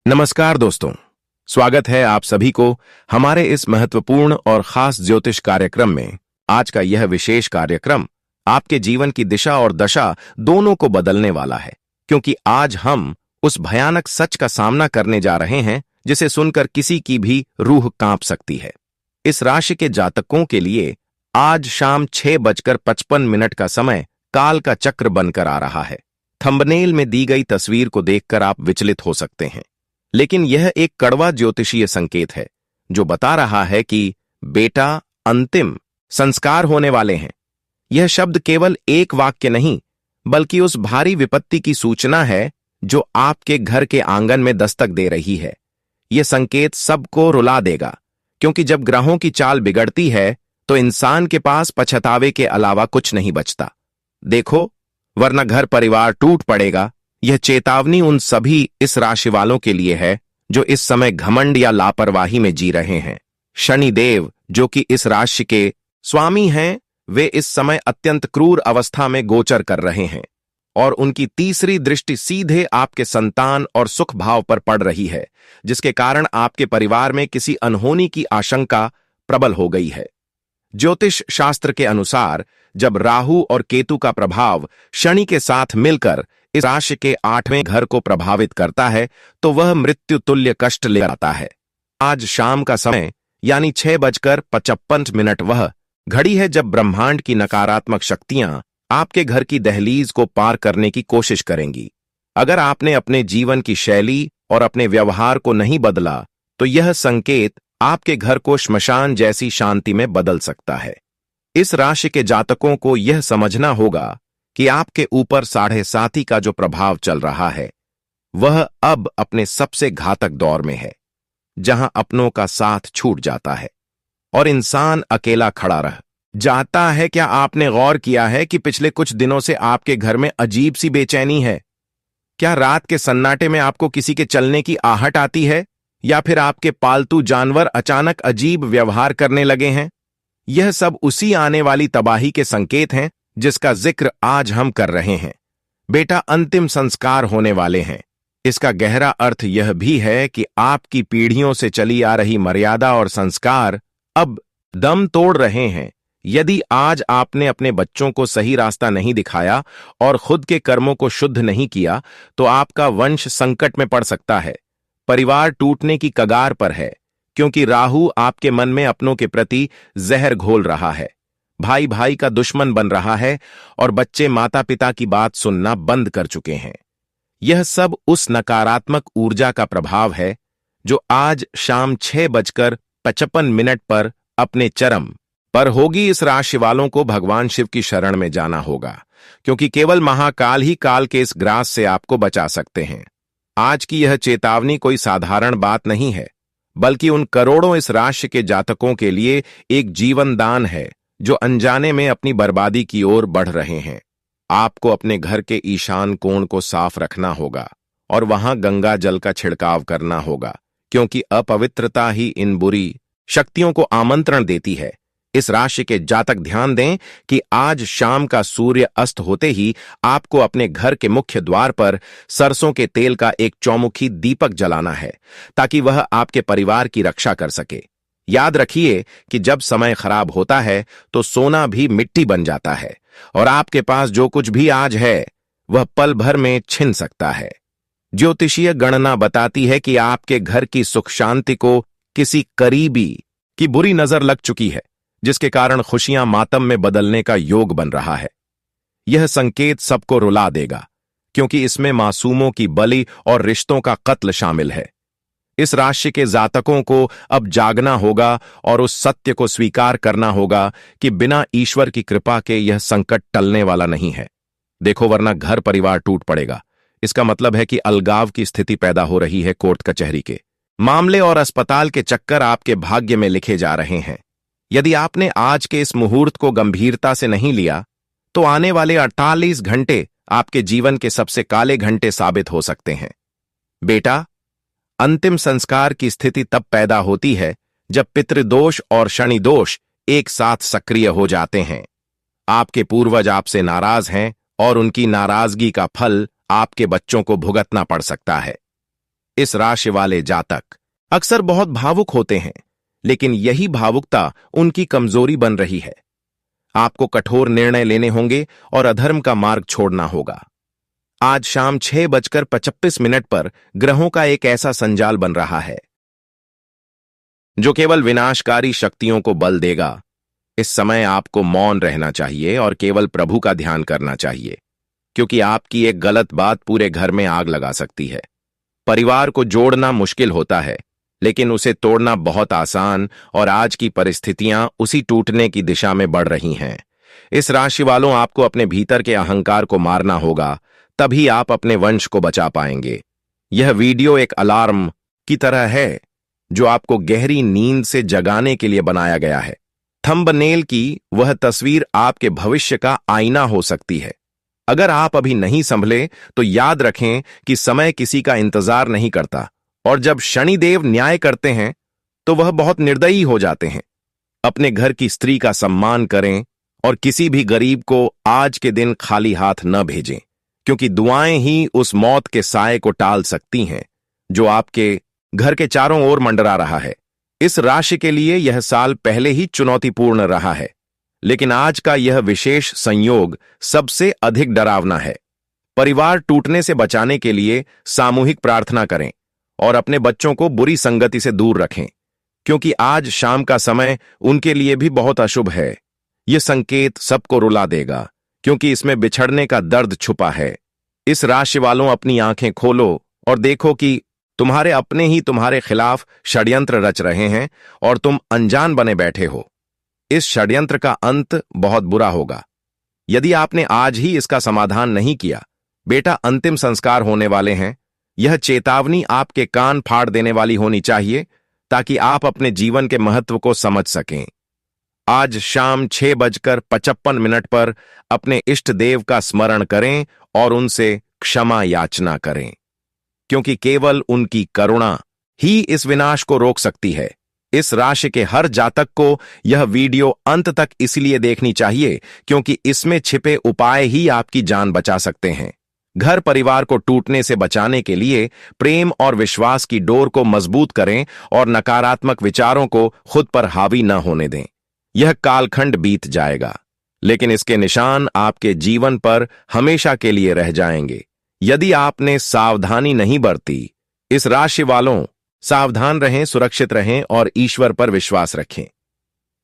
नमस्कार दोस्तों, स्वागत है आप सभी को हमारे इस महत्वपूर्ण और खास ज्योतिष कार्यक्रम में। आज का यह विशेष कार्यक्रम आपके जीवन की दिशा और दशा दोनों को बदलने वाला है, क्योंकि आज हम उस भयानक सच का सामना करने जा रहे हैं जिसे सुनकर किसी की भी रूह कांप सकती है। इस राशि के जातकों के लिए आज शाम 6:55 का समय काल का चक्र बनकर आ रहा है। थंबनेल में दी गई तस्वीर को देखकर आप विचलित हो सकते हैं, लेकिन यह एक कड़वा ज्योतिषीय संकेत है जो बता रहा है कि बेटा, अंतिम संस्कार होने वाले हैं। यह शब्द केवल एक वाक्य नहीं, बल्कि उस भारी विपत्ति की सूचना है जो आपके घर के आंगन में दस्तक दे रही है। यह संकेत सबको रुला देगा, क्योंकि जब ग्रहों की चाल बिगड़ती है तो इंसान के पास पछतावे के अलावा कुछ नहीं बचता। देखो, वरना घर परिवार टूट पड़ेगा। यह चेतावनी उन सभी इस राशि वालों के लिए है जो इस समय घमंड या लापरवाही में जी रहे हैं। शनिदेव, जो कि इस राशि के स्वामी हैं, वे इस समय अत्यंत क्रूर अवस्था में गोचर कर रहे हैं और उनकी तीसरी दृष्टि सीधे आपके संतान और सुख भाव पर पड़ रही है, जिसके कारण आपके परिवार में किसी अनहोनी की आशंका प्रबल हो गई है। ज्योतिष शास्त्र के अनुसार जब राहु और केतु का प्रभाव शनि के साथ मिलकर इस राशि के 8वें घर को प्रभावित करता है तो वह मृत्यु तुल्य कष्ट ले आता है। आज शाम का समय यानी 6:55 वह घड़ी है जब ब्रह्मांड की नकारात्मक शक्तियां आपके घर की दहलीज को पार करने की कोशिश करेंगी। अगर आपने अपने जीवन की शैली और अपने व्यवहार को नहीं बदला तो यह संकेत आपके घर को श्मशान जैसी शांति में बदल सकता है। इस राशि के जातकों को यह समझना होगा कि आपके ऊपर 7.5 का जो प्रभाव चल रहा है वह अब अपने सबसे घातक दौर में है, जहां अपनों का साथ छूट जाता है और इंसान अकेला खड़ा रह जाता है। क्या आपने गौर किया है कि पिछले कुछ दिनों से आपके घर में अजीब सी बेचैनी है? क्या रात के सन्नाटे में आपको किसी के चलने की आहट आती है, या फिर आपके पालतू जानवर अचानक अजीब व्यवहार करने लगे हैं? यह सब उसी आने वाली तबाही के संकेत हैं जिसका जिक्र आज हम कर रहे हैं। बेटा, अंतिम संस्कार होने वाले हैं। इसका गहरा अर्थ यह भी है कि आपकी पीढ़ियों से चली आ रही मर्यादा और संस्कार अब दम तोड़ रहे हैं। यदि आज आपने अपने बच्चों को सही रास्ता नहीं दिखाया और खुद के कर्मों को शुद्ध नहीं किया तो आपका वंश संकट में पड़ सकता है। परिवार टूटने की कगार पर है, क्योंकि राहु आपके मन में अपनों के प्रति जहर घोल रहा है। भाई भाई का दुश्मन बन रहा है और बच्चे माता पिता की बात सुनना बंद कर चुके हैं। यह सब उस नकारात्मक ऊर्जा का प्रभाव है जो आज शाम 6:55 पर अपने चरम पर होगी। इस राशि वालों को भगवान शिव की शरण में जाना होगा, क्योंकि केवल महाकाल ही काल के इस ग्रास से आपको बचा सकते हैं। आज की यह चेतावनी कोई साधारण बात नहीं है, बल्कि उन करोड़ों इस राशि के जातकों के लिए एक जीवन दान है जो अनजाने में अपनी बर्बादी की ओर बढ़ रहे हैं। आपको अपने घर के ईशान कोण को साफ रखना होगा और वहां गंगा जल का छिड़काव करना होगा, क्योंकि अपवित्रता ही इन बुरी शक्तियों को आमंत्रण देती है। इस राशि के जातक ध्यान दें कि आज शाम का सूर्य अस्त होते ही आपको अपने घर के मुख्य द्वार पर सरसों के तेल का एक चौमुखी दीपक जलाना है, ताकि वह आपके परिवार की रक्षा कर सके। याद रखिए कि जब समय खराब होता है तो सोना भी मिट्टी बन जाता है और आपके पास जो कुछ भी आज है वह पल भर में छिन सकता है। ज्योतिषीय गणना बताती है कि आपके घर की सुख शांति को किसी करीबी की बुरी नजर लग चुकी है, जिसके कारण खुशियां मातम में बदलने का योग बन रहा है। यह संकेत सबको रुला देगा, क्योंकि इसमें मासूमों की बलि और रिश्तों का कत्ल शामिल है। इस राशि के जातकों को अब जागना होगा और उस सत्य को स्वीकार करना होगा कि बिना ईश्वर की कृपा के यह संकट टलने वाला नहीं है। देखो, वरना घर परिवार टूट पड़ेगा। इसका मतलब है कि अलगाव की स्थिति पैदा हो रही है। कोर्ट कचहरी के मामले और अस्पताल के चक्कर आपके भाग्य में लिखे जा रहे हैं। यदि आपने आज के इस मुहूर्त को गंभीरता से नहीं लिया तो आने वाले 48 घंटे आपके जीवन के सबसे काले घंटे साबित हो सकते हैं। बेटा, अंतिम संस्कार की स्थिति तब पैदा होती है जब पितृदोष और शनि दोष एक साथ सक्रिय हो जाते हैं। आपके पूर्वज आपसे नाराज हैं और उनकी नाराजगी का फल आपके बच्चों को भुगतना पड़ सकता है। इस राशि वाले जातक अक्सर बहुत भावुक होते हैं, लेकिन यही भावुकता उनकी कमजोरी बन रही है। आपको कठोर निर्णय लेने होंगे और अधर्म का मार्ग छोड़ना होगा। आज शाम 6:25 पर ग्रहों का एक ऐसा संजाल बन रहा है जो केवल विनाशकारी शक्तियों को बल देगा। इस समय आपको मौन रहना चाहिए और केवल प्रभु का ध्यान करना चाहिए, क्योंकि आपकी एक गलत बात पूरे घर में आग लगा सकती है। परिवार को जोड़ना मुश्किल होता है, लेकिन उसे तोड़ना बहुत आसान, और आज की परिस्थितियां उसी टूटने की दिशा में बढ़ रही हैं। इस राशि वालों, आपको अपने भीतर के अहंकार को मारना होगा, तभी आप अपने वंश को बचा पाएंगे। यह वीडियो एक अलार्म की तरह है जो आपको गहरी नींद से जगाने के लिए बनाया गया है। थंबनेल की वह तस्वीर आपके भविष्य का आईना हो सकती है। अगर आप अभी नहीं संभले तो याद रखें कि समय किसी का इंतजार नहीं करता, और जब शनिदेव न्याय करते हैं तो वह बहुत निर्दयी हो जाते हैं। अपने घर की स्त्री का सम्मान करें और किसी भी गरीब को आज के दिन खाली हाथ न भेजें, क्योंकि दुआएं ही उस मौत के साए को टाल सकती हैं जो आपके घर के चारों ओर मंडरा रहा है। इस राशि के लिए यह साल पहले ही चुनौतीपूर्ण रहा है, लेकिन आज का यह विशेष संयोग सबसे अधिक डरावना है। परिवार टूटने से बचाने के लिए सामूहिक प्रार्थना करें और अपने बच्चों को बुरी संगति से दूर रखें, क्योंकि आज शाम का समय उनके लिए भी बहुत अशुभ है। यह संकेत सबको रुला देगा, क्योंकि इसमें बिछड़ने का दर्द छुपा है। इस राशि वालों, अपनी आंखें खोलो और देखो कि तुम्हारे अपने ही तुम्हारे खिलाफ षड्यंत्र रच रहे हैं और तुम अनजान बने बैठे हो। इस षड्यंत्र का अंत बहुत बुरा होगा यदि आपने आज ही इसका समाधान नहीं किया। बेटा, अंतिम संस्कार होने वाले हैं। यह चेतावनी आपके कान फाड़ देने वाली होनी चाहिए, ताकि आप अपने जीवन के महत्व को समझ सकें। आज शाम 6:55 पर अपने इष्ट देव का स्मरण करें और उनसे क्षमा याचना करें, क्योंकि केवल उनकी करुणा ही इस विनाश को रोक सकती है। इस राशि के हर जातक को यह वीडियो अंत तक इसलिए देखनी चाहिए क्योंकि इसमें छिपे उपाय ही आपकी जान बचा सकते हैं। घर परिवार को टूटने से बचाने के लिए प्रेम और विश्वास की डोर को मजबूत करें और नकारात्मक विचारों को खुद पर हावी न होने दें। यह कालखंड बीत जाएगा, लेकिन इसके निशान आपके जीवन पर हमेशा के लिए रह जाएंगे यदि आपने सावधानी नहीं बरती। इस राशि वालों, सावधान रहें, सुरक्षित रहें और ईश्वर पर विश्वास रखें।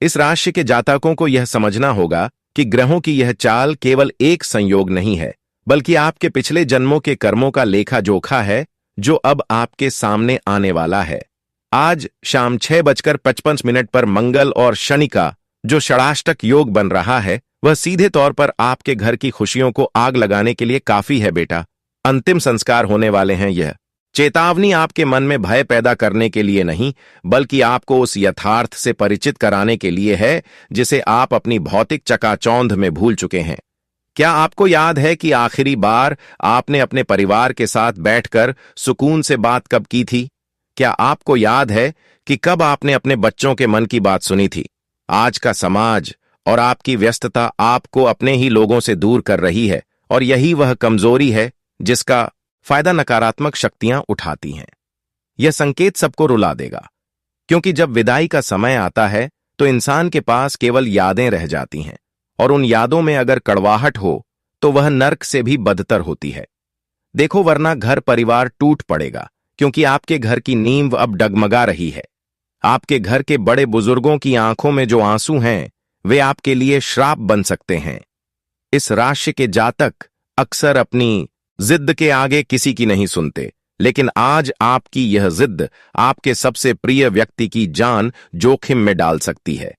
इस राशि के जातकों को यह समझना होगा कि ग्रहों की यह चाल केवल एक संयोग नहीं है, बल्कि आपके पिछले जन्मों के कर्मों का लेखा जोखा है जो अब आपके सामने आने वाला है। आज शाम 6:55 पर मंगल और शनि का जो षडाष्टक योग बन रहा है, वह सीधे तौर पर आपके घर की खुशियों को आग लगाने के लिए काफी है। बेटा, अंतिम संस्कार होने वाले हैं। यह चेतावनी आपके मन में भय पैदा करने के लिए नहीं, बल्कि आपको उस यथार्थ से परिचित कराने के लिए है जिसे आप अपनी भौतिक चकाचौंध में भूल चुके हैं। क्या आपको याद है कि आखिरी बार आपने अपने परिवार के साथ बैठकर सुकून से बात कब की थी? क्या आपको याद है कि कब आपने अपने बच्चों के मन की बात सुनी थी? आज का समाज और आपकी व्यस्तता आपको अपने ही लोगों से दूर कर रही है, और यही वह कमजोरी है जिसका फायदा नकारात्मक शक्तियां उठाती हैं। यह संकेत सबको रुला देगा, क्योंकि जब विदाई का समय आता है तो इंसान के पास केवल यादें रह जाती हैं, और उन यादों में अगर कड़वाहट हो तो वह नर्क से भी बदतर होती है। देखो, वरना घर परिवार टूट पड़ेगा, क्योंकि आपके घर की नींव अब डगमगा रही है। आपके घर के बड़े बुजुर्गों की आंखों में जो आंसू हैं, वे आपके लिए श्राप बन सकते हैं। इस राशि के जातक अक्सर अपनी जिद के आगे किसी की नहीं सुनते, लेकिन आज आपकी यह जिद आपके सबसे प्रिय व्यक्ति की जान जोखिम में डाल सकती है।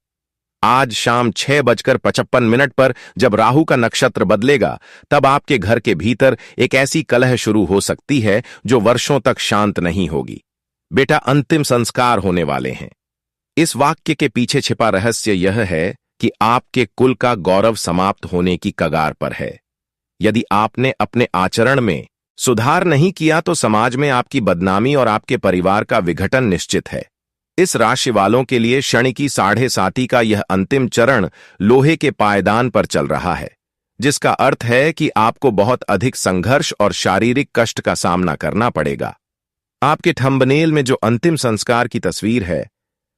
आज शाम 6:55 पर जब राहु का नक्षत्र बदलेगा, तब आपके घर के भीतर एक ऐसी कलह शुरू हो सकती है जो वर्षों तक शांत नहीं होगी। बेटा, अंतिम संस्कार होने वाले हैं। इस वाक्य के पीछे छिपा रहस्य यह है कि आपके कुल का गौरव समाप्त होने की कगार पर है। यदि आपने अपने आचरण में सुधार नहीं किया तो समाज में आपकी बदनामी और आपके परिवार का विघटन निश्चित है। इस राशि वालों के लिए शनि की 7.5 का यह अंतिम चरण लोहे के पायदान पर चल रहा है, जिसका अर्थ है कि आपको बहुत अधिक संघर्ष और शारीरिक कष्ट का सामना करना पड़ेगा। आपके थंबनेल में जो अंतिम संस्कार की तस्वीर है,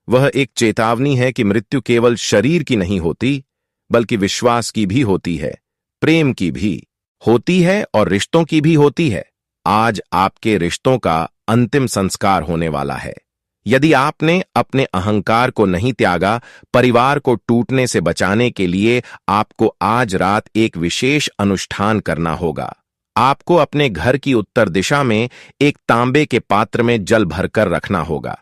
वह एक चेतावनी है कि मृत्यु केवल शरीर की नहीं होती, बल्कि विश्वास की भी होती है, प्रेम की भी होती है और रिश्तों की भी होती है। आज आपके रिश्तों का अंतिम संस्कार होने वाला है। यदि आपने अपने अहंकार को नहीं त्यागा, परिवार को टूटने से बचाने के लिए आपको आज रात एक विशेष अनुष्ठान करना होगा। आपको अपने घर की उत्तर दिशा में एक तांबे के पात्र में जल भरकर रखना होगा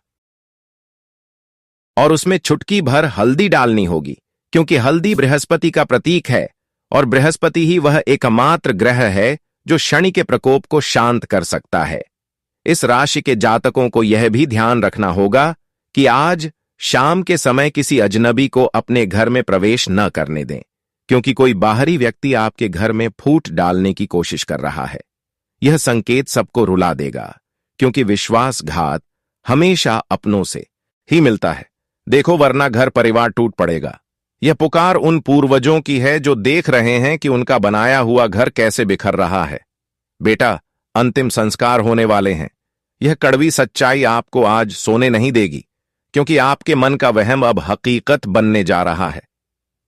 और उसमें चुटकी भर हल्दी डालनी होगी, क्योंकि हल्दी बृहस्पति का प्रतीक है और बृहस्पति ही वह एकमात्र ग्रह है जो शनि के प्रकोप को शांत कर सकता है। इस राशि के जातकों को यह भी ध्यान रखना होगा कि आज शाम के समय किसी अजनबी को अपने घर में प्रवेश न करने दें, क्योंकि कोई बाहरी व्यक्ति आपके घर में फूट डालने की कोशिश कर रहा है। यह संकेत सबको रुला देगा, क्योंकि विश्वासघात हमेशा अपनों से ही मिलता है। देखो, वरना घर परिवार टूट पड़ेगा। यह पुकार उन पूर्वजों की है जो देख रहे हैं कि उनका बनाया हुआ घर कैसे बिखर रहा है। बेटा, अंतिम संस्कार होने वाले हैं। यह कड़वी सच्चाई आपको आज सोने नहीं देगी, क्योंकि आपके मन का वहम अब हकीकत बनने जा रहा है।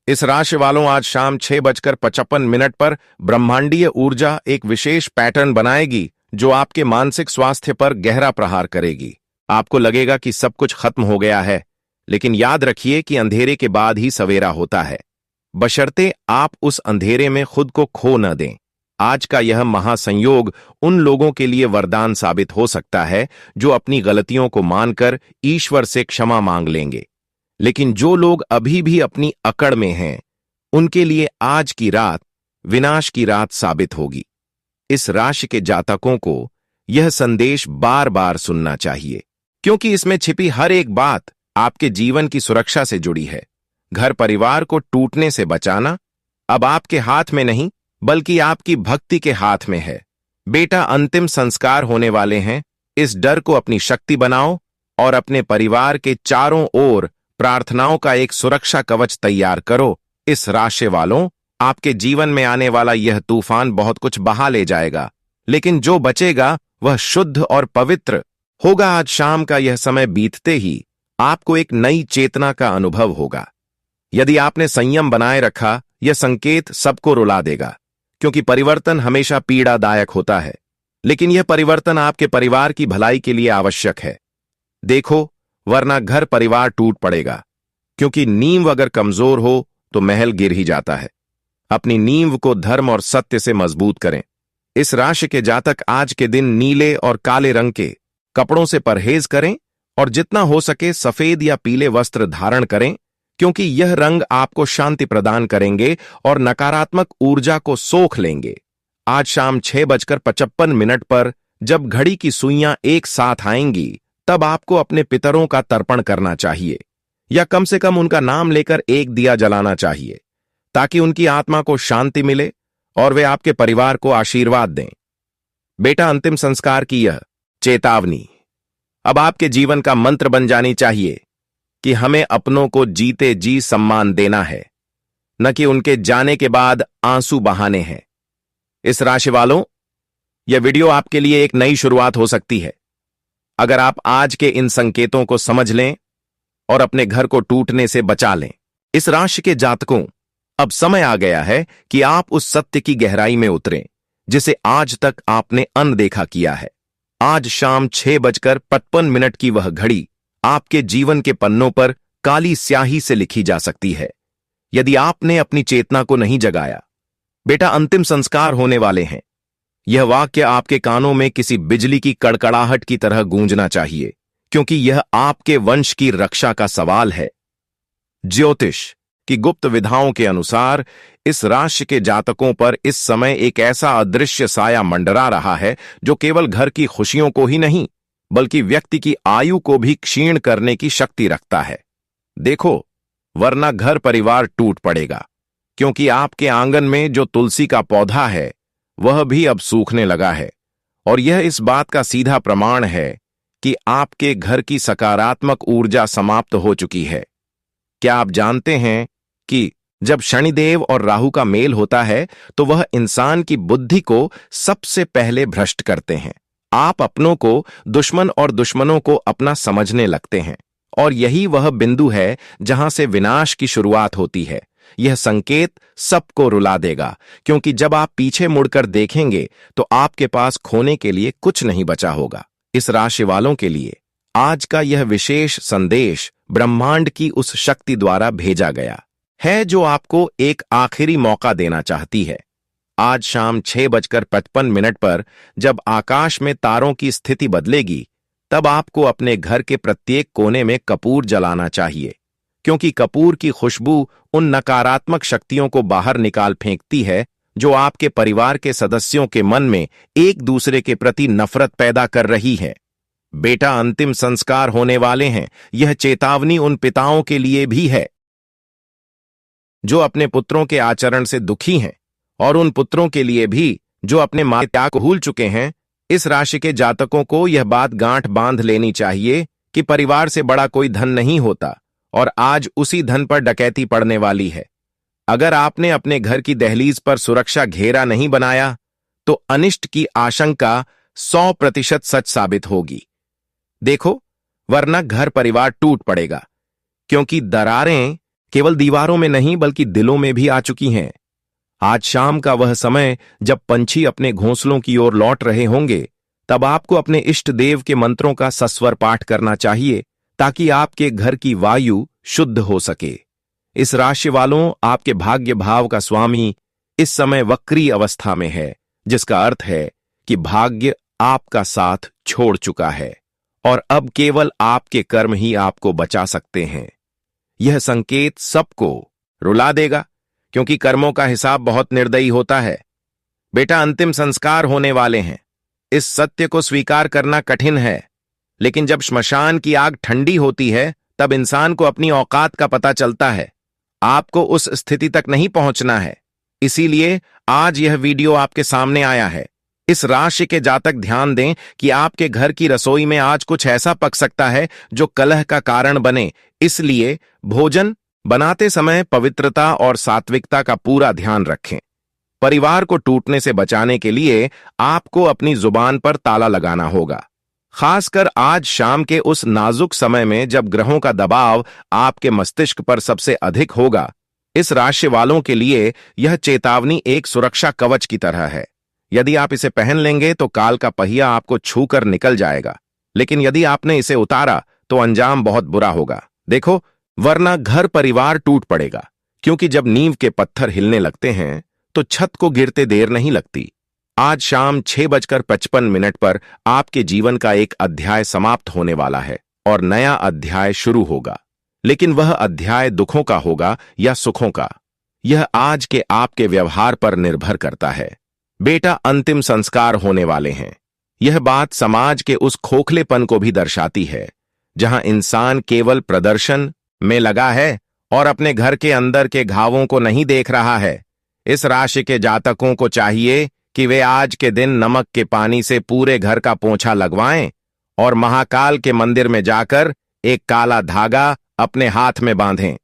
इस राशि वालों, आज शाम 6:55 पर ब्रह्मांडीय ऊर्जा एक विशेष पैटर्न बनाएगी जो आपके मानसिक स्वास्थ्य पर गहरा प्रहार करेगी। आपको लगेगा कि सब कुछ खत्म हो गया है, लेकिन याद रखिए कि अंधेरे के बाद ही सवेरा होता है, बशर्ते आप उस अंधेरे में खुद को खो न दें। आज का यह महासंयोग उन लोगों के लिए वरदान साबित हो सकता है जो अपनी गलतियों को मानकर ईश्वर से क्षमा मांग लेंगे, लेकिन जो लोग अभी भी अपनी अकड़ में हैं, उनके लिए आज की रात विनाश की रात साबित होगी। इस राशि के जातकों को यह संदेश बार बार सुनना चाहिए, क्योंकि इसमें छिपी हर एक बात आपके जीवन की सुरक्षा से जुड़ी है। घर परिवार को टूटने से बचाना अब आपके हाथ में नहीं, बल्कि आपकी भक्ति के हाथ में है। बेटा, अंतिम संस्कार होने वाले हैं। इस डर को अपनी शक्ति बनाओ और अपने परिवार के चारों ओर प्रार्थनाओं का एक सुरक्षा कवच तैयार करो। इस राशि वालों, आपके जीवन में आने वाला यह तूफान बहुत कुछ बहा ले जाएगा, लेकिन जो बचेगा वह शुद्ध और पवित्र होगा। आज शाम का यह समय बीतते ही आपको एक नई चेतना का अनुभव होगा। यदि आपने संयम बनाए रखा, यह संकेत सबको रुला देगा, क्योंकि परिवर्तन हमेशा पीड़ादायक होता है, लेकिन यह परिवर्तन आपके परिवार की भलाई के लिए आवश्यक है। देखो, वरना घर परिवार टूट पड़ेगा, क्योंकि नींव अगर कमजोर हो तो महल गिर ही जाता है। अपनी नींव को धर्म और सत्य से मजबूत करें। इस राशि के जातक आज के दिन नीले और काले रंग के कपड़ों से परहेज करें और जितना हो सके सफेद या पीले वस्त्र धारण करें, क्योंकि यह रंग आपको शांति प्रदान करेंगे और नकारात्मक ऊर्जा को सोख लेंगे। आज शाम 6:55 पर जब घड़ी की सुइयां एक साथ आएंगी, तब आपको अपने पितरों का तर्पण करना चाहिए, या कम से कम उनका नाम लेकर एक दिया जलाना चाहिए, ताकि उनकी आत्मा को शांति मिले और वे आपके परिवार को आशीर्वाद दें। बेटा, अंतिम संस्कार की यह चेतावनी अब आपके जीवन का मंत्र बन जानी चाहिए कि हमें अपनों को जीते जी सम्मान देना है, न कि उनके जाने के बाद आंसू बहाने हैं। इस राशि वालों, यह वीडियो आपके लिए एक नई शुरुआत हो सकती है। अगर आप आज के इन संकेतों को समझ लें और अपने घर को टूटने से बचा लें। इस राशि के जातकों, अब समय आ गया है कि आप उस सत्य की गहराई में उतरें जिसे आज तक आपने अनदेखा किया है। आज शाम 6:55 की वह घड़ी आपके जीवन के पन्नों पर काली स्याही से लिखी जा सकती है, यदि आपने अपनी चेतना को नहीं जगाया। बेटा, अंतिम संस्कार होने वाले हैं। यह वाक्य आपके कानों में किसी बिजली की कड़कड़ाहट की तरह गूंजना चाहिए, क्योंकि यह आपके वंश की रक्षा का सवाल है। ज्योतिष की गुप्त विधाओं के अनुसार इस राशि के जातकों पर इस समय एक ऐसा अदृश्य साया मंडरा रहा है जो केवल घर की खुशियों को ही नहीं, बल्कि व्यक्ति की आयु को भी क्षीण करने की शक्ति रखता है। देखो, वरना घर परिवार टूट पड़ेगा, क्योंकि आपके आंगन में जो तुलसी का पौधा है वह भी अब सूखने लगा है, और यह इस बात का सीधा प्रमाण है कि आपके घर की सकारात्मक ऊर्जा समाप्त हो चुकी है। क्या आप जानते हैं कि जब शनिदेव और राहु का मेल होता है तो वह इंसान की बुद्धि को सबसे पहले भ्रष्ट करते हैं। आप अपनों को दुश्मन और दुश्मनों को अपना समझने लगते हैं, और यही वह बिंदु है जहां से विनाश की शुरुआत होती है। यह संकेत सबको रुला देगा, क्योंकि जब आप पीछे मुड़कर देखेंगे तो आपके पास खोने के लिए कुछ नहीं बचा होगा। इस राशि वालों के लिए आज का यह विशेष संदेश ब्रह्मांड की उस शक्ति द्वारा भेजा गया है जो आपको एक आखिरी मौका देना चाहती है। आज शाम 6:55 पर जब आकाश में तारों की स्थिति बदलेगी, तब आपको अपने घर के प्रत्येक कोने में कपूर जलाना चाहिए, क्योंकि कपूर की खुशबू उन नकारात्मक शक्तियों को बाहर निकाल फेंकती है जो आपके परिवार के सदस्यों के मन में एक दूसरे के प्रति नफरत पैदा कर रही है। बेटा, अंतिम संस्कार होने वाले हैं। यह चेतावनी उन पिताओं के लिए भी है जो अपने पुत्रों के आचरण से दुखी हैं, और उन पुत्रों के लिए भी जो अपने माता पिता को भूल चुके हैं। इस राशि के जातकों को यह बात गांठ बांध लेनी चाहिए कि परिवार से बड़ा कोई धन नहीं होता, और आज उसी धन पर डकैती पड़ने वाली है। अगर आपने अपने घर की दहलीज पर सुरक्षा घेरा नहीं बनाया, तो अनिष्ट की आशंका 100% सच साबित होगी। देखो, वरना घर परिवार टूट पड़ेगा, क्योंकि दरारें केवल दीवारों में नहीं बल्कि दिलों में भी आ चुकी हैं। आज शाम का वह समय जब पंछी अपने घोंसलों की ओर लौट रहे होंगे, तब आपको अपने इष्ट देव के मंत्रों का सस्वर पाठ करना चाहिए, ताकि आपके घर की वायु शुद्ध हो सके। इस राशि वालों, आपके भाग्य भाव का स्वामी इस समय वक्री अवस्था में है, जिसका अर्थ है कि भाग्य आपका साथ छोड़ चुका है और अब केवल आपके कर्म ही आपको बचा सकते हैं। यह संकेत सबको रुला देगा, क्योंकि कर्मों का हिसाब बहुत निर्दयी होता है। बेटा, अंतिम संस्कार होने वाले हैं। इस सत्य को स्वीकार करना कठिन है, लेकिन जब श्मशान की आग ठंडी होती है, तब इंसान को अपनी औकात का पता चलता है। आपको उस स्थिति तक नहीं पहुंचना है, इसीलिए आज यह वीडियो आपके सामने आया है। इस राशि के जातक ध्यान दें कि आपके घर की रसोई में आज कुछ ऐसा पक सकता है जो कलह का कारण बने, इसलिए भोजन बनाते समय पवित्रता और सात्विकता का पूरा ध्यान रखें। परिवार को टूटने से बचाने के लिए आपको अपनी जुबान पर ताला लगाना होगा, खासकर आज शाम के उस नाजुक समय में जब ग्रहों का दबाव आपके मस्तिष्क पर सबसे अधिक होगा। इस राशि वालों के लिए यह चेतावनी एक सुरक्षा कवच की तरह है। यदि आप इसे पहन लेंगे तो काल का पहिया आपको छूकर निकल जाएगा, लेकिन यदि आपने इसे उतारा तो अंजाम बहुत बुरा होगा। देखो, वरना घर परिवार टूट पड़ेगा, क्योंकि जब नींव के पत्थर हिलने लगते हैं तो छत को गिरते देर नहीं लगती। आज शाम 6:55 पर आपके जीवन का एक अध्याय समाप्त होने वाला है और नया अध्याय शुरू होगा, लेकिन वह अध्याय दुखों का होगा या सुखों का, यह आज के आपके व्यवहार पर निर्भर करता है। बेटा, अंतिम संस्कार होने वाले हैं। यह बात समाज के उस खोखलेपन को भी दर्शाती है जहां इंसान केवल प्रदर्शन में लगा है और अपने घर के अंदर के घावों को नहीं देख रहा है। इस राशि के जातकों को चाहिए कि वे आज के दिन नमक के पानी से पूरे घर का पोंछा लगवाएं और महाकाल के मंदिर में जाकर एक काला धागा अपने हाथ में बांधें।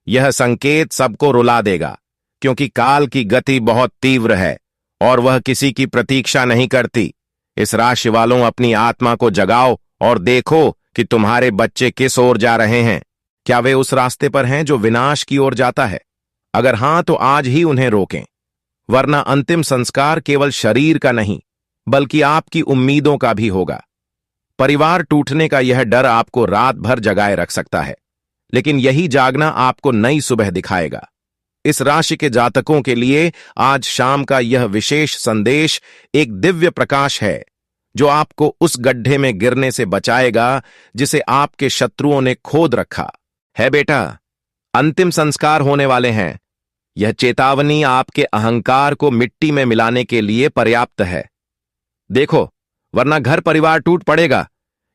यह संकेत सबको रुला देगा, क्योंकि काल की गति बहुत तीव्र है और वह किसी की प्रतीक्षा नहीं करती। इस राशि वालों, अपनी आत्मा को जगाओ और देखो कि तुम्हारे बच्चे किस ओर जा रहे हैं। क्या वे उस रास्ते पर हैं जो विनाश की ओर जाता है? अगर हां, तो आज ही उन्हें रोकें, वरना अंतिम संस्कार केवल शरीर का नहीं बल्कि आपकी उम्मीदों का भी होगा। परिवार टूटने का यह डर आपको रात भर जगाए रख सकता है, लेकिन यही जागना आपको नई सुबह दिखाएगा। इस राशि के जातकों के लिए आज शाम का यह विशेष संदेश एक दिव्य प्रकाश है जो आपको उस गड्ढे में गिरने से बचाएगा जिसे आपके शत्रुओं ने खोद रखा है। बेटा, अंतिम संस्कार होने वाले हैं। यह चेतावनी आपके अहंकार को मिट्टी में मिलाने के लिए पर्याप्त है। देखो, वरना घर परिवार टूट पड़ेगा,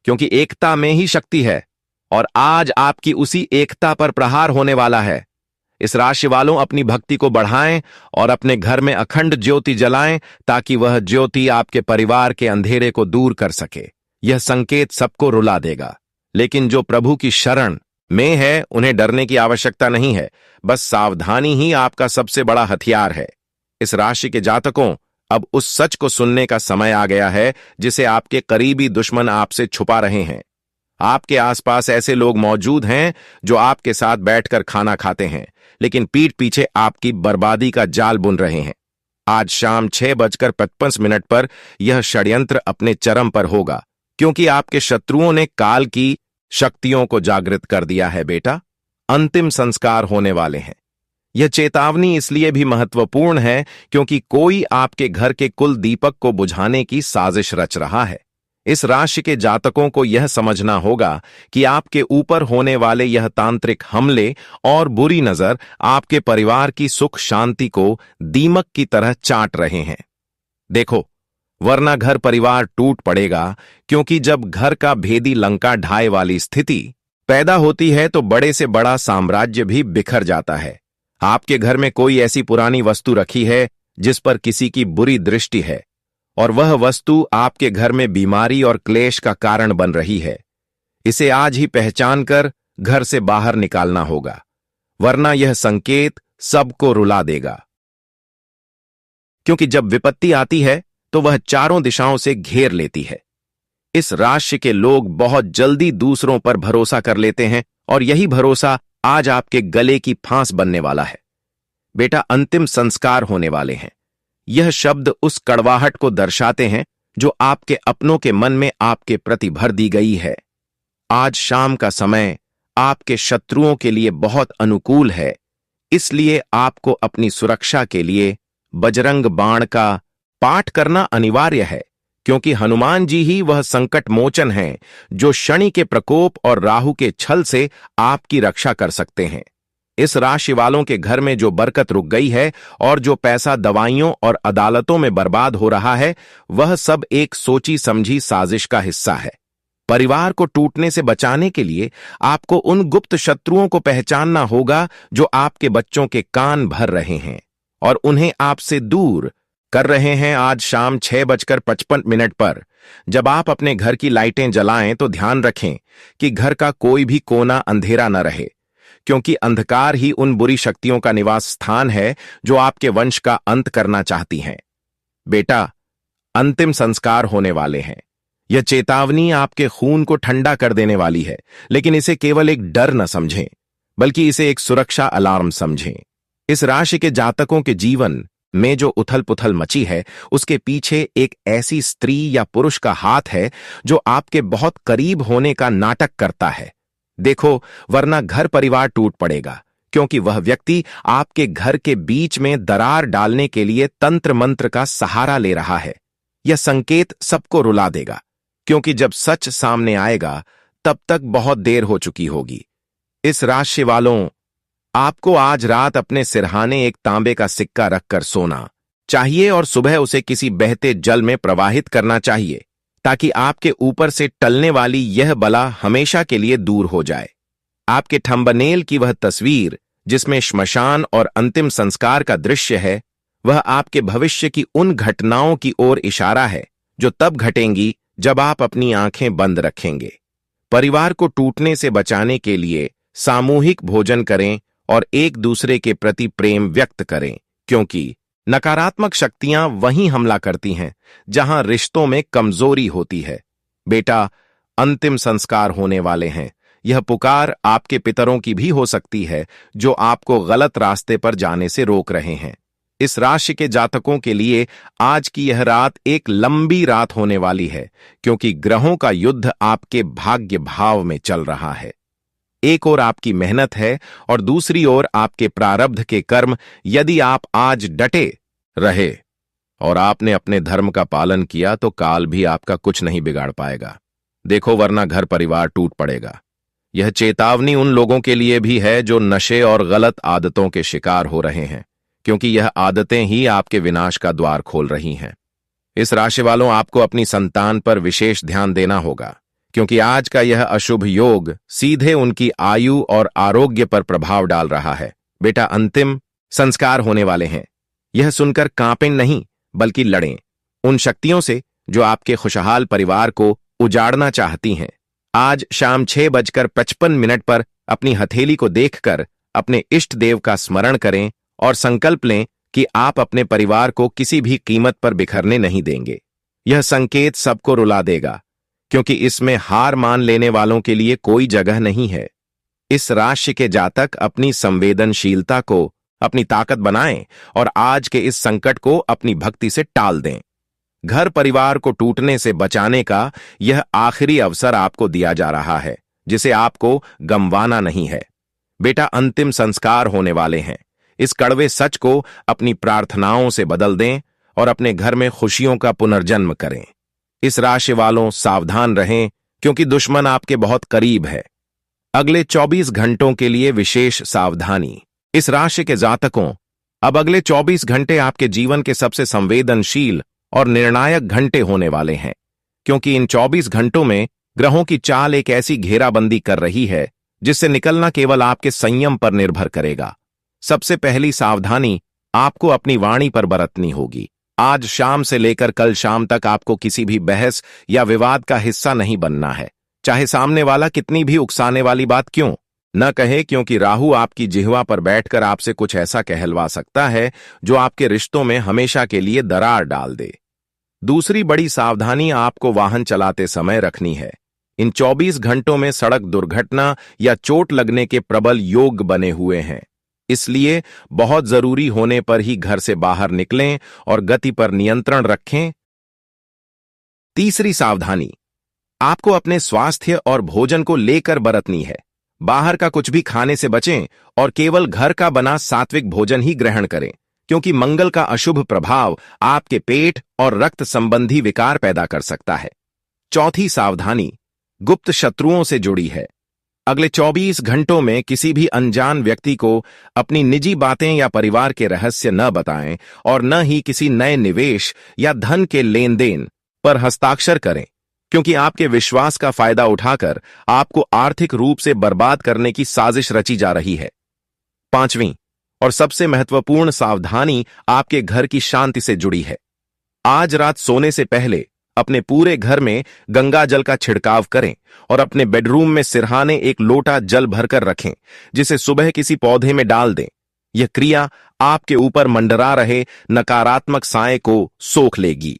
क्योंकि एकता में ही शक्ति है और आज आपकी उसी एकता पर प्रहार होने वाला है। इस राशि वालों, अपनी भक्ति को बढ़ाएं और अपने घर में अखंड ज्योति जलाएं, ताकि वह ज्योति आपके परिवार के अंधेरे को दूर कर सके। यह संकेत सबको रुला देगा, लेकिन जो प्रभु की शरण में है उन्हें डरने की आवश्यकता नहीं है। बस सावधानी ही आपका सबसे बड़ा हथियार है। इस राशि के जातकों, अब उस सच को सुनने का समय आ गया है जिसे आपके करीबी दुश्मन आपसे छुपा रहे हैं। आपके आसपास ऐसे लोग मौजूद हैं जो आपके साथ बैठकर खाना खाते हैं, लेकिन पीठ पीछे आपकी बर्बादी का जाल बुन रहे हैं। आज शाम 6:55 पर यह षड्यंत्र अपने चरम पर होगा, क्योंकि आपके शत्रुओं ने काल की शक्तियों को जागृत कर दिया है। बेटा, अंतिम संस्कार होने वाले हैं। यह चेतावनी इसलिए भी महत्वपूर्ण है क्योंकि कोई आपके घर के कुल दीपक को बुझाने की साजिश रच रहा है। इस राशि के जातकों को यह समझना होगा कि आपके ऊपर होने वाले यह तांत्रिक हमले और बुरी नजर आपके परिवार की सुख शांति को दीमक की तरह चाट रहे हैं। देखो, वरना घर परिवार टूट पड़ेगा, क्योंकि जब घर का भेदी लंका ढाए वाली स्थिति पैदा होती है तो बड़े से बड़ा साम्राज्य भी बिखर जाता है। आपके घर में कोई ऐसी पुरानी वस्तु रखी है जिस पर किसी की बुरी दृष्टि है, और वह वस्तु आपके घर में बीमारी और क्लेश का कारण बन रही है। इसे आज ही पहचान कर घर से बाहर निकालना होगा, वरना यह संकेत सबको रुला देगा। क्योंकि जब विपत्ति आती है तो वह चारों दिशाओं से घेर लेती है। इस राशि के लोग बहुत जल्दी दूसरों पर भरोसा कर लेते हैं, और यही भरोसा आज आपके गले की फांस बनने वाला है। बेटा, अंतिम संस्कार होने वाले हैं। यह शब्द उस कड़वाहट को दर्शाते हैं जो आपके अपनों के मन में आपके प्रति भर दी गई है। आज शाम का समय आपके शत्रुओं के लिए बहुत अनुकूल है, इसलिए आपको अपनी सुरक्षा के लिए बजरंग बाण का पाठ करना अनिवार्य है, क्योंकि हनुमान जी ही वह संकट मोचन हैं जो शनि के प्रकोप और राहु के छल से आपकी रक्षा कर सकते हैं। इस राशि वालों के घर में जो बरकत रुक गई है और जो पैसा दवाइयों और अदालतों में बर्बाद हो रहा है, वह सब एक सोची समझी साजिश का हिस्सा है। परिवार को टूटने से बचाने के लिए आपको उन गुप्त शत्रुओं को पहचानना होगा जो आपके बच्चों के कान भर रहे हैं और उन्हें आपसे दूर कर रहे हैं। आज शाम 6:55 पर जब आप अपने घर की लाइटें जलाएं तो ध्यान रखें कि घर का कोई भी कोना अंधेरा न रहे, क्योंकि अंधकार ही उन बुरी शक्तियों का निवास स्थान है जो आपके वंश का अंत करना चाहती हैं। बेटा, अंतिम संस्कार होने वाले हैं। यह चेतावनी आपके खून को ठंडा कर देने वाली है, लेकिन इसे केवल एक डर न समझें, बल्कि इसे एक सुरक्षा अलार्म समझें। इस राशि के जातकों के जीवन में जो उथल पुथल मची है, उसके पीछे एक ऐसी स्त्री या पुरुष का हाथ है जो आपके बहुत करीब होने का नाटक करता है। देखो, वरना घर परिवार टूट पड़ेगा, क्योंकि वह व्यक्ति आपके घर के बीच में दरार डालने के लिए तंत्र मंत्र का सहारा ले रहा है। यह संकेत सबको रुला देगा, क्योंकि जब सच सामने आएगा तब तक बहुत देर हो चुकी होगी। इस राशि वालों, आपको आज रात अपने सिरहाने एक तांबे का सिक्का रखकर सोना चाहिए और सुबह उसे किसी बहते जल में प्रवाहित करना चाहिए, ताकि आपके ऊपर से टलने वाली यह बला हमेशा के लिए दूर हो जाए। आपके थंबनेल की वह तस्वीर जिसमें श्मशान और अंतिम संस्कार का दृश्य है, वह आपके भविष्य की उन घटनाओं की ओर इशारा है जो तब घटेंगी जब आप अपनी आंखें बंद रखेंगे। परिवार को टूटने से बचाने के लिए सामूहिक भोजन करें और एक दूसरे के प्रति प्रेम व्यक्त करें, क्योंकि नकारात्मक शक्तियां वहीं हमला करती हैं जहां रिश्तों में कमजोरी होती है। बेटा, अंतिम संस्कार होने वाले हैं। यह पुकार आपके पितरों की भी हो सकती है जो आपको गलत रास्ते पर जाने से रोक रहे हैं। इस राशि के जातकों के लिए आज की यह रात एक लंबी रात होने वाली है, क्योंकि ग्रहों का युद्ध आपके भाग्य भाव में चल रहा है। एक ओर आपकी मेहनत है और दूसरी ओर आपके प्रारब्ध के कर्म। यदि आप आज डटे रहे और आपने अपने धर्म का पालन किया तो काल भी आपका कुछ नहीं बिगाड़ पाएगा। देखो, वरना घर परिवार टूट पड़ेगा। यह चेतावनी उन लोगों के लिए भी है जो नशे और गलत आदतों के शिकार हो रहे हैं, क्योंकि यह आदतें ही आपके विनाश का द्वार खोल रही हैं। इस राशि वालों, आपको अपनी संतान पर विशेष ध्यान देना होगा, क्योंकि आज का यह अशुभ योग सीधे उनकी आयु और आरोग्य पर प्रभाव डाल रहा है। बेटा, अंतिम संस्कार होने वाले हैं। यह सुनकर कांपें नहीं, बल्कि लड़ें उन शक्तियों से जो आपके खुशहाल परिवार को उजाड़ना चाहती हैं। आज शाम 6:55 पर अपनी हथेली को देखकर अपने इष्ट देव का स्मरण करें और संकल्प लें कि आप अपने परिवार को किसी भी कीमत पर बिखरने नहीं देंगे। यह संकेत सबको रुला देगा, क्योंकि इसमें हार मान लेने वालों के लिए कोई जगह नहीं है। इस राशि के जातक अपनी संवेदनशीलता को अपनी ताकत बनाएं और आज के इस संकट को अपनी भक्ति से टाल दें। घर परिवार को टूटने से बचाने का यह आखिरी अवसर आपको दिया जा रहा है, जिसे आपको गंवाना नहीं है। बेटा, अंतिम संस्कार होने वाले हैं। इस कड़वे सच को अपनी प्रार्थनाओं से बदल दें और अपने घर में खुशियों का पुनर्जन्म करें। इस राशि वालों, सावधान रहें, क्योंकि दुश्मन आपके बहुत करीब है। अगले 24 घंटों के लिए विशेष सावधानी। इस राशि के जातकों, अब अगले 24 घंटे आपके जीवन के सबसे संवेदनशील और निर्णायक घंटे होने वाले हैं, क्योंकि इन 24 घंटों में ग्रहों की चाल एक ऐसी घेराबंदी कर रही है जिससे निकलना केवल आपके संयम पर निर्भर करेगा। सबसे पहली सावधानी आपको अपनी वाणी पर बरतनी होगी। आज शाम से लेकर कल शाम तक आपको किसी भी बहस या विवाद का हिस्सा नहीं बनना है, चाहे सामने वाला कितनी भी उकसाने वाली बात क्यों न कहे, क्योंकि राहु आपकी जिह्वा पर बैठकर आपसे कुछ ऐसा कहलवा सकता है जो आपके रिश्तों में हमेशा के लिए दरार डाल दे। दूसरी बड़ी सावधानी आपको वाहन चलाते समय रखनी है। इन 24 घंटों में सड़क दुर्घटना या चोट लगने के प्रबल योग बने हुए हैं, इसलिए बहुत जरूरी होने पर ही घर से बाहर निकलें और गति पर नियंत्रण रखें। तीसरी सावधानी आपको अपने स्वास्थ्य और भोजन को लेकर बरतनी है। बाहर का कुछ भी खाने से बचें और केवल घर का बना सात्विक भोजन ही ग्रहण करें, क्योंकि मंगल का अशुभ प्रभाव आपके पेट और रक्त संबंधी विकार पैदा कर सकता है। चौथी सावधानी गुप्त शत्रुओं से जुड़ी है। अगले 24 घंटों में किसी भी अनजान व्यक्ति को अपनी निजी बातें या परिवार के रहस्य न बताएं और न ही किसी नए निवेश या धन के लेन देन पर हस्ताक्षर करें, क्योंकि आपके विश्वास का फायदा उठाकर आपको आर्थिक रूप से बर्बाद करने की साजिश रची जा रही है। पांचवीं और सबसे महत्वपूर्ण सावधानी आपके घर की शांति से जुड़ी है। आज रात सोने से पहले अपने पूरे घर में गंगा जल का छिड़काव करें और अपने बेडरूम में सिरहाने एक लोटा जल भरकर रखें, जिसे सुबह किसी पौधे में डाल दें। यह क्रिया आपके ऊपर मंडरा रहे नकारात्मक साए को सोख लेगी।